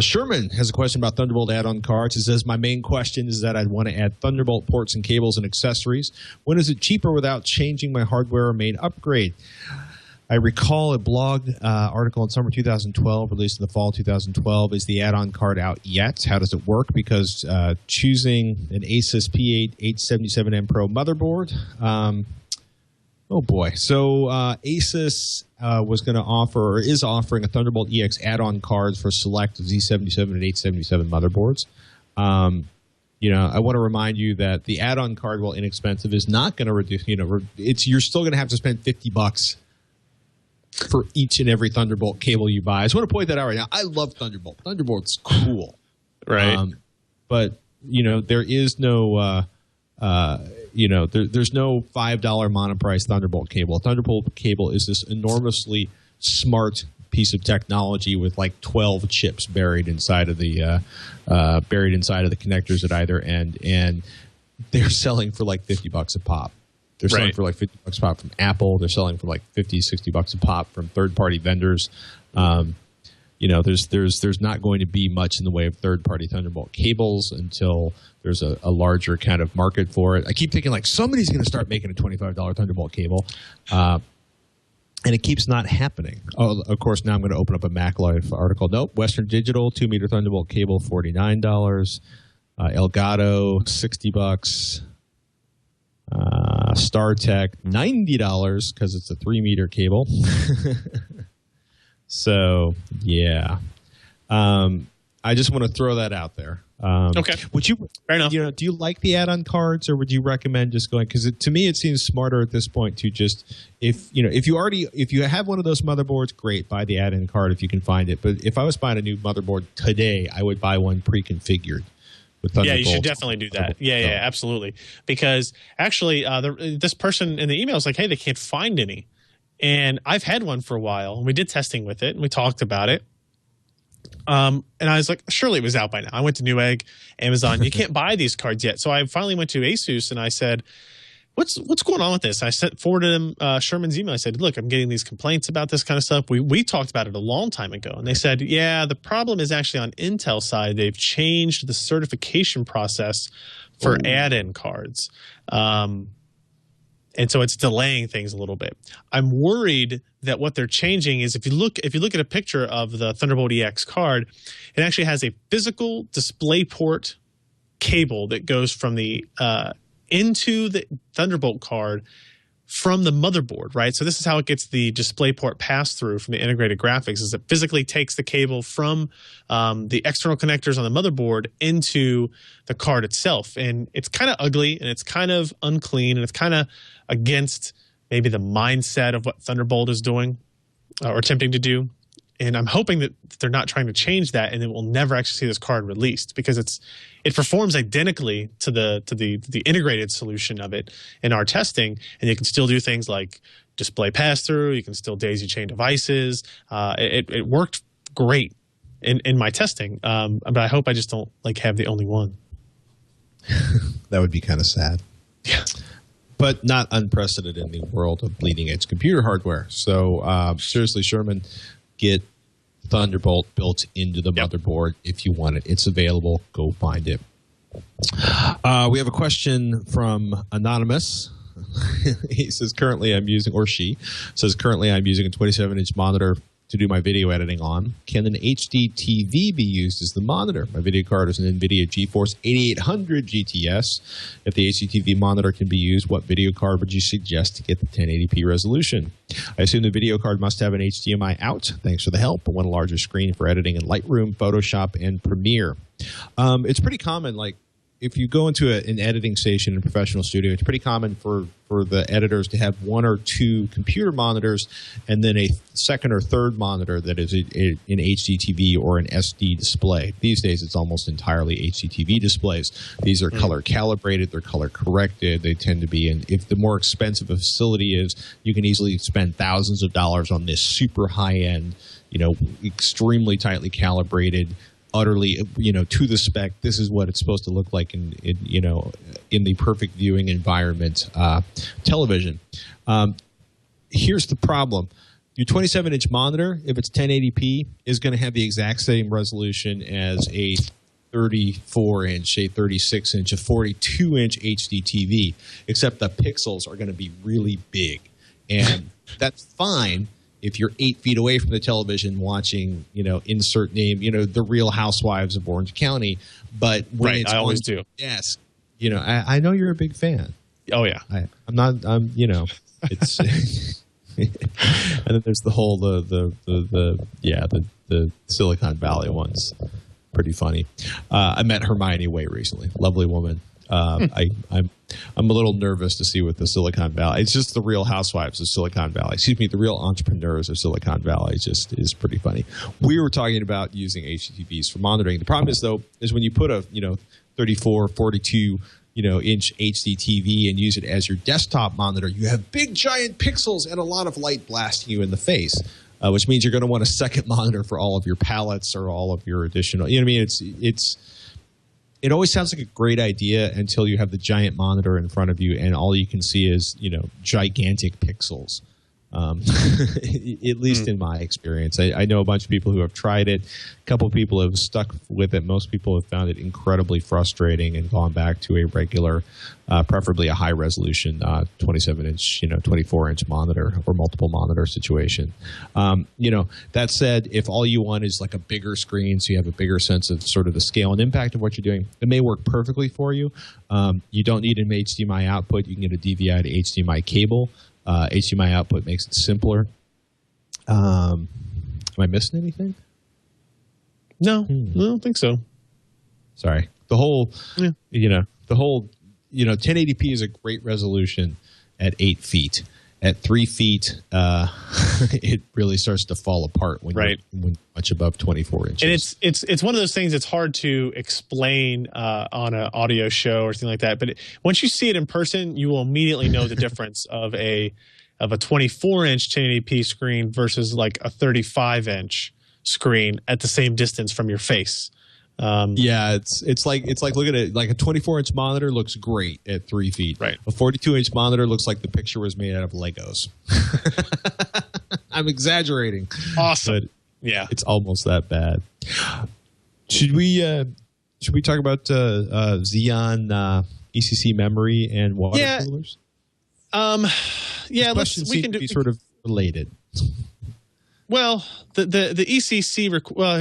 Sherman has a question about Thunderbolt add-on cards. It says, my main question is that I'd want to add Thunderbolt ports and cables and accessories. When is it cheaper without changing my hardware or main upgrade? I recall a blog article in summer 2012, released in the fall 2012. Is the add-on card out yet? How does it work? Because choosing an Asus P8 877M Pro motherboard, oh boy. So Asus was going to offer, or is offering, a Thunderbolt EX add-on cards for select Z77 and 877 motherboards. I want to remind you that the add-on card, while inexpensive, is not going to reduce. You're still going to have to spend $50 for each and every Thunderbolt cable you buy. I just want to point that out right now. I love Thunderbolt. Thunderbolt's cool, right? But there is no, there's no $5 monoprice Thunderbolt cable. A Thunderbolt cable is this enormously smart piece of technology with like 12 chips buried inside of the connectors at either end, and they're selling for like $50 a pop. They're selling for like $50 a pop from Apple. They're selling for like $50-$60 a pop from third-party vendors. There's not going to be much in the way of third-party Thunderbolt cables until there's a larger kind of market for it. I keep thinking like somebody's going to start making a $25 Thunderbolt cable, and it keeps not happening. Oh, of course, now I'm going to open up a MacLife article. Nope, Western Digital 2-meter Thunderbolt cable, $49. Elgato, $60. StarTech, $90 because it's a 3-meter cable. So, yeah. I just want to throw that out there. Okay. Would you, fair enough. Do you like the add-on cards, or would you recommend just going? Because to me, it seems smarter at this point to just if you have one of those motherboards, great, buy the add-in card if you can find it. But if I was buying a new motherboard today, I would buy one pre-configured. Yeah, you should definitely do that. Yeah, absolutely. Because actually, this person in the email is like, hey, they can't find any. And I've had one for a while. We did testing with it, and we talked about it. And I was like, surely it was out by now. I went to Newegg, Amazon. You can't buy these cards yet. So I finally went to Asus, and I said, what's going on with this? I forwarded him Sherman's email. I said, look, I'm getting these complaints about this kind of stuff. We talked about it a long time ago. And they said, yeah, the problem is actually on Intel side. They've changed the certification process for add-in cards. And so it's delaying things a little bit. I'm worried that what they're changing is if you look at a picture of the Thunderbolt EX card, it actually has a physical DisplayPort cable that goes from the into the Thunderbolt card from the motherboard, right? So this is how it gets the DisplayPort pass-through from the integrated graphics, is it physically takes the cable from the external connectors on the motherboard into the card itself. And it's kind of ugly, and it's kind of unclean, and it's kind of against maybe the mindset of what Thunderbolt is doing or attempting to do. And I'm hoping that they're not trying to change that, and then we'll never actually see this card released, because it performs identically to the integrated solution of it in our testing, and you can still do things like display pass-through. You can still daisy chain devices. It worked great in my testing, but I hope I just don't have the only one. That would be kind of sad. Yeah. But not unprecedented in the world of bleeding-edge computer hardware. So seriously, Sherman, get Thunderbolt built into the motherboard if you want it. It's available. Go find it. We have a question from Anonymous. He says, currently I'm using, or she says, currently I'm using a 27-inch monitor to do my video editing on. Can an HDTV be used as the monitor? My video card is an Nvidia GeForce 8800 GTS. If the HDTV monitor can be used, what video card would you suggest to get the 1080p resolution? I assume the video card must have an HDMI out. Thanks for the help. I want a larger screen for editing in Lightroom, Photoshop, and Premiere. It's pretty common, if you go into an editing station in a professional studio, it's pretty common for the editors to have one or two computer monitors and then a second or third monitor that is an HDTV or an SD display. These days, it's almost entirely HDTV displays. These are color calibrated. They're color corrected. They tend to be, and if the more expensive a facility is, you can easily spend thousands of dollars on this super high-end, extremely tightly calibrated, utterly, to the spec. This is what it's supposed to look like in the perfect viewing environment television. Here's the problem. Your 27-inch monitor, if it's 1080p, is going to have the exact same resolution as a 34-inch, a 36-inch, a 42-inch HDTV, except the pixels are going to be really big. And that's fine if you're 8 feet away from the television watching, insert name, The Real Housewives of Orange County. But when it's I always on do. desk, I know you're a big fan. Oh yeah, I'm not. It's. And then there's the whole the Silicon Valley ones. Pretty funny. I met Hermione Way recently. Lovely woman. I'm a little nervous to see what the Silicon Valley. It's just the Real Housewives of Silicon Valley. Excuse me, the Real Entrepreneurs of Silicon Valley. Just is pretty funny. We were talking about using HDTVs for monitoring. The problem is though, is when you put a 34, 42 inch HD TV and use it as your desktop monitor, you have big giant pixels and a lot of light blasting you in the face. Which means you're going to want a second monitor for all of your palettes or all of your additional. You know what I mean? It always sounds like a great idea until you have the giant monitor in front of you and all you can see is gigantic pixels. At least in my experience, I know a bunch of people who have tried it. A couple of people have stuck with it. Most people have found it incredibly frustrating and gone back to a regular, preferably a high resolution 27-inch, 24-inch monitor or multiple monitor situation. That said, if all you want is like a bigger screen, so you have a bigger sense of sort of the scale and impact of what you're doing, it may work perfectly for you. You don't need an HDMI output. You can get a DVI to HDMI cable. HDMI output makes it simpler. Am I missing anything? No, I don't think so. Sorry. The whole, 1080p is a great resolution at 8 feet. At 3 feet, it really starts to fall apart when you're much above 24 inches. And it's one of those things that's hard to explain on an audio show or something like that. But once you see it in person, you will immediately know the difference of a 24-inch 1080p screen versus like a 35-inch screen at the same distance from your face. It's like looking at like a 24-inch monitor looks great at 3 feet. Right. A 42-inch monitor looks like the picture was made out of Legos. I'm exaggerating. Awesome. But yeah, it's almost that bad. Should we talk about Xeon ECC memory and water coolers? We can do sort of related. Well, the ECC,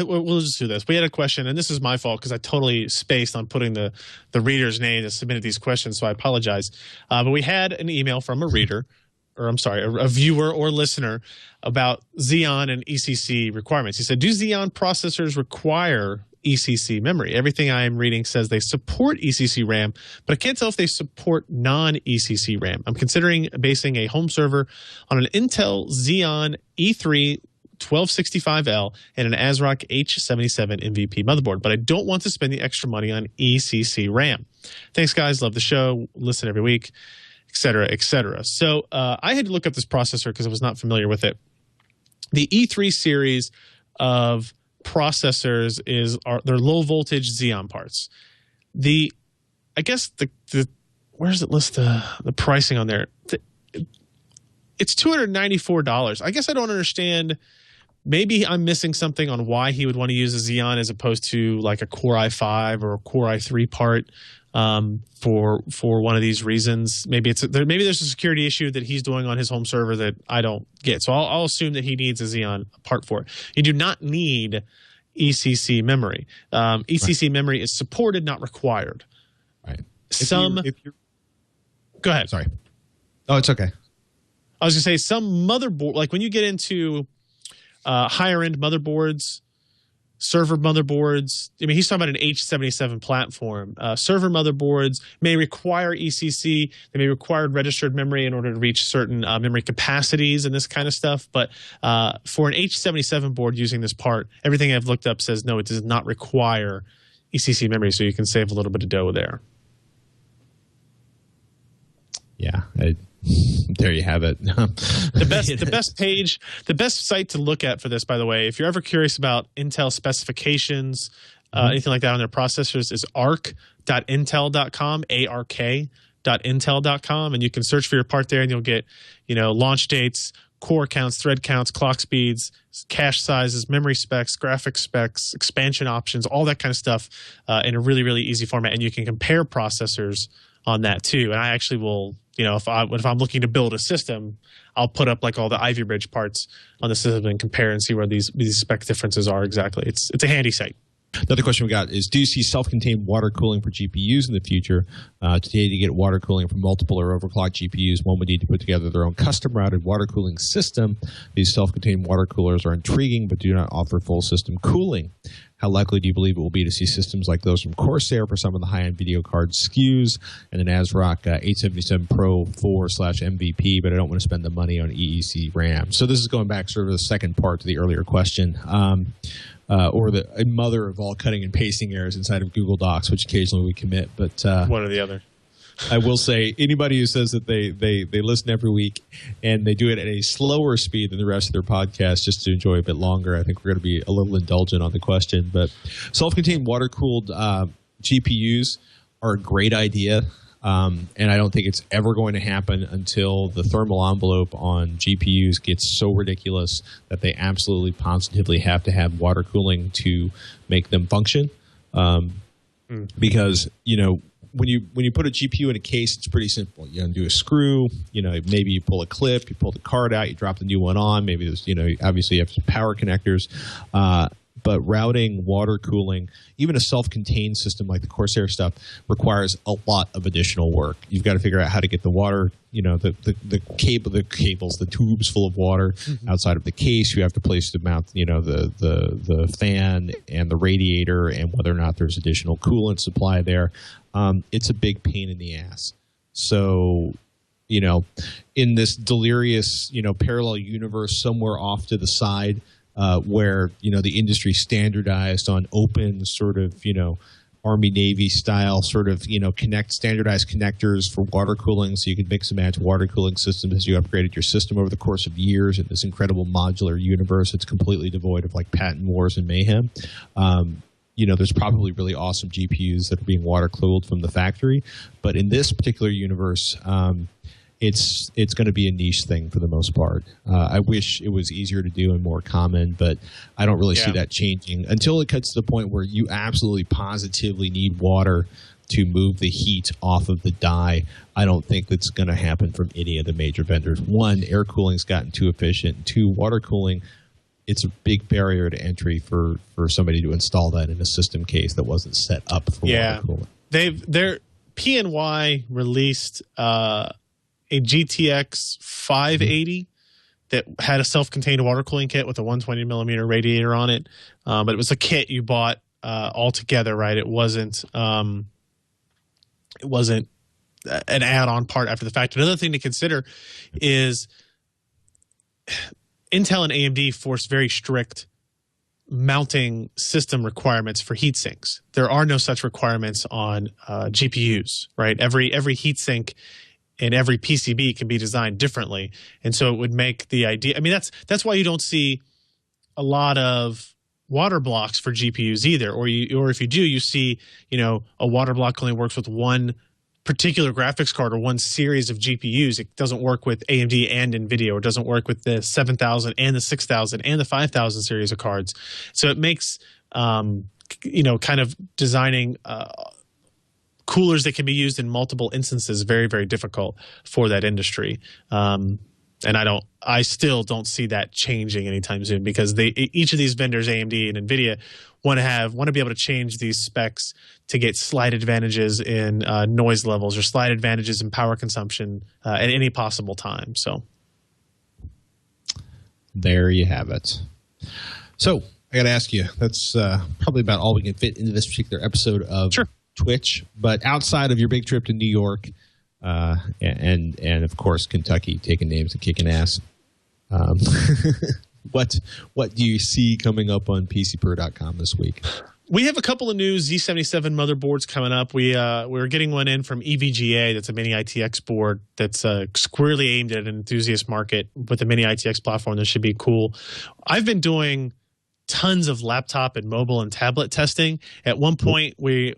we'll just do this. We had a question, and this is my fault because I totally spaced on putting the reader's name that submitted these questions, so I apologize. But we had an email from a reader, or I'm sorry, a viewer or listener about Xeon and ECC requirements. He said, do Xeon processors require ECC memory? Everything I am reading says they support ECC RAM, but I can't tell if they support non-ECC RAM. I'm considering basing a home server on an Intel Xeon E3 1265L and an ASRock H77 MVP motherboard, but I don't want to spend the extra money on ECC RAM. Thanks, guys. Love the show. Listen every week, etc., etc. So I had to look up this processor because I was not familiar with it. The E3 series of processors they're low voltage Xeon parts. I guess where does it list the pricing on there? It's $294. I guess I don't understand. Maybe I'm missing something on why he would want to use a Xeon as opposed to like a Core i5 or a Core i3 part for one of these reasons. Maybe there's a security issue that he's doing on his home server that I don't get. So I'll assume that he needs a Xeon part for it. You do not need ECC memory. ECC memory is supported, not required. Right. Go ahead. Sorry. Oh, it's okay. I was going to say some motherboard, like when you get into higher end motherboards, server motherboards. I mean, he's talking about an H77 platform. Server motherboards may require ECC. They may require registered memory in order to reach certain memory capacities and this kind of stuff. But for an H77 board using this part, everything I've looked up says no, it does not require ECC memory, so you can save a little bit of dough there. Yeah, there you have it. The best site to look at for this, by the way, if you're ever curious about Intel specifications, anything like that on their processors, is arc.intel.com, ark.intel.com, and you can search for your part there, and you'll get, launch dates, core counts, thread counts, clock speeds, cache sizes, memory specs, graphics specs, expansion options, all that kind of stuff in a really, really easy format, and you can compare processors on that too. And I actually will, if I'm looking to build a system, I'll put up like all the Ivy Bridge parts on the system and compare and see where these spec differences are exactly. It's a handy site. Another question we got is, do you see self-contained water cooling for GPUs in the future? Today, to get water cooling from multiple or overclocked GPUs, one would need to put together their own custom-routed water cooling system. These self-contained water coolers are intriguing but do not offer full system cooling. How likely do you believe it will be to see systems like those from Corsair for some of the high-end video card SKUs and an ASRock 877 Pro 4/MVP, but I don't want to spend the money on EEC RAM? So this is going back sort of the second part to the earlier question. Or a mother of all cutting and pasting errors inside of Google Docs, which occasionally we commit. But one or the other. I will say, anybody who says that they listen every week and they do it at a slower speed than the rest of their podcast just to enjoy a bit longer, I think we're going to be a little indulgent on the question. But self-contained water-cooled GPUs are a great idea. And I don't think it's ever going to happen until the thermal envelope on GPUs gets so ridiculous that they absolutely positively have to have water cooling to make them function. Because, when you put a GPU in a case, it's pretty simple. You undo a screw, maybe you pull a clip, you pull the card out, you drop the new one on. Maybe there's, obviously you have some power connectors. But routing, water cooling, even a self-contained system like the Corsair stuff requires a lot of additional work. You've got to figure out how to get the water, the cables, the tubes full of water outside of the case. You have to place the mount, the fan and the radiator, and whether or not there's additional coolant supply there. It's a big pain in the ass. So, in this delirious, parallel universe somewhere off to the side, where the industry standardized on open sort of Army Navy style sort of standardized connectors for water cooling, so you could mix and match water cooling systems as you upgraded your system over the course of years in this incredible modular universe. It's completely devoid of like patent wars and mayhem. There's probably really awesome GPUs that are being water cooled from the factory, but in this particular universe, it's going to be a niche thing for the most part. I wish it was easier to do and more common, but I don't really see that changing until it gets to the point where you absolutely positively need water to move the heat off of the die. I don't think that's going to happen from any of the major vendors. One, air cooling's gotten too efficient. Two, water cooling, it's a big barrier to entry for somebody to install that in a system case that wasn't set up for water cooling. Their PNY released a GTX 580 that had a self-contained water cooling kit with a 120 millimeter radiator on it. But it was a kit you bought all together, right? It wasn't an add-on part after the fact. Another thing to consider is Intel and AMD force very strict mounting system requirements for heat sinks. There are no such requirements on GPUs, right? Every heatsink and every PCB can be designed differently, and so it would make the idea. I mean, that's why you don't see a lot of water blocks for GPUs either, or if you do, you see a water block only works with one particular graphics card or one series of GPUs. It doesn't work with AMD and Nvidia, or doesn't work with the 7000 and the 6000 and the 5000 series of cards. So it makes kind of designing coolers that can be used in multiple instances very, very difficult for that industry. And I still don't see that changing anytime soon, because each of these vendors, AMD and Nvidia, want to be able to change these specs to get slight advantages in noise levels or slight advantages in power consumption at any possible time. So there you have it. So I got to ask you, that's probably about all we can fit into this particular episode of Twitch. But outside of your big trip to New York and of course Kentucky, taking names and kicking ass, what do you see coming up on PCPer.com this week? We have a couple of new Z77 motherboards coming up. We're getting one in from EVGA. That's a mini ITX board that's squarely aimed at an enthusiast market with a mini ITX platform that should be cool. I've been doing tons of laptop and mobile and tablet testing. At one point,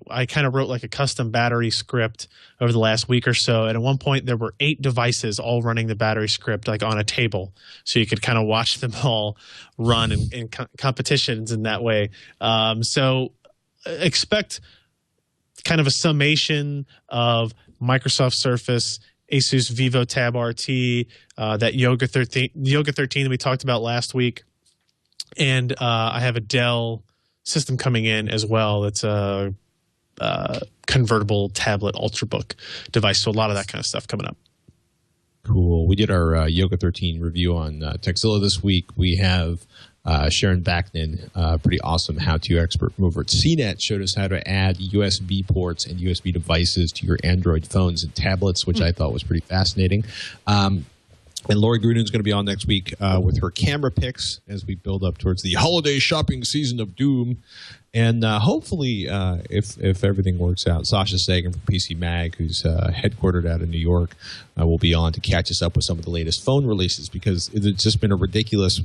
I kind of wrote like a custom battery script over the last week or so. And at one point, there were 8 devices all running the battery script like on a table. So you could kind of watch them all run in competitions in that way. So expect kind of a summation of Microsoft Surface, Asus Vivo Tab RT, that Yoga 13 that we talked about last week, and I have a Dell system coming in as well. It's a convertible tablet Ultrabook device. So a lot of that kind of stuff coming up. Cool. We did our Yoga 13 review on Techzilla this week. We have Sharon Backman, pretty awesome how-to expert from over at CNET, showed us how to add USB ports and USB devices to your Android phones and tablets, which I thought was pretty fascinating. And Lori Grudin's going to be on next week with her camera picks as we build up towards the holiday shopping season of doom. And hopefully, if everything works out, Sasha Sagan from PC Mag, who's headquartered out of New York, will be on to catch us up with some of the latest phone releases, because it's just been a ridiculous,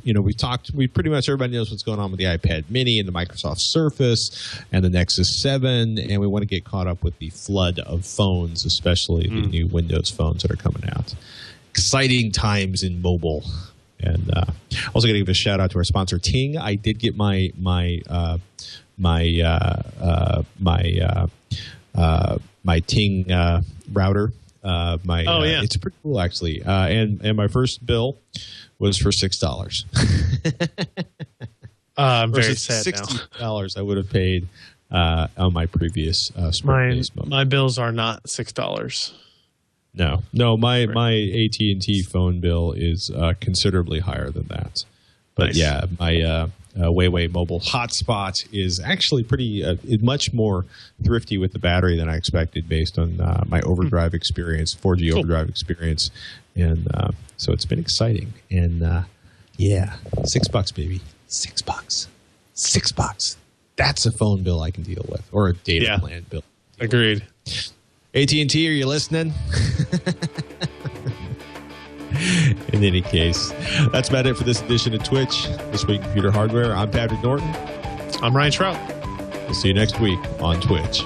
we pretty much, everybody knows what's going on with the iPad Mini and the Microsoft Surface and the Nexus 7, and we want to get caught up with the flood of phones, especially the new Windows phones that are coming out. Exciting times in mobile. And also going to give a shout out to our sponsor Ting. I did get my Ting router. It's pretty cool actually. And my first bill was for $6. I'm very sad $60 I would have paid on my previous my bills are not $6. No, my AT&T phone bill is considerably higher than that. But nice. Yeah, my Huawei mobile hotspot is actually pretty much more thrifty with the battery than I expected based on my overdrive experience, 4G overdrive experience. And so it's been exciting. And yeah, $6, baby. $6. That's a phone bill I can deal with, or a data plan bill. Agreed. AT&T, are you listening? In any case, that's about it for this edition of Twitch, This Week in Computer Hardware. I'm Patrick Norton. I'm Ryan Shrout. We'll see you next week on Twitch.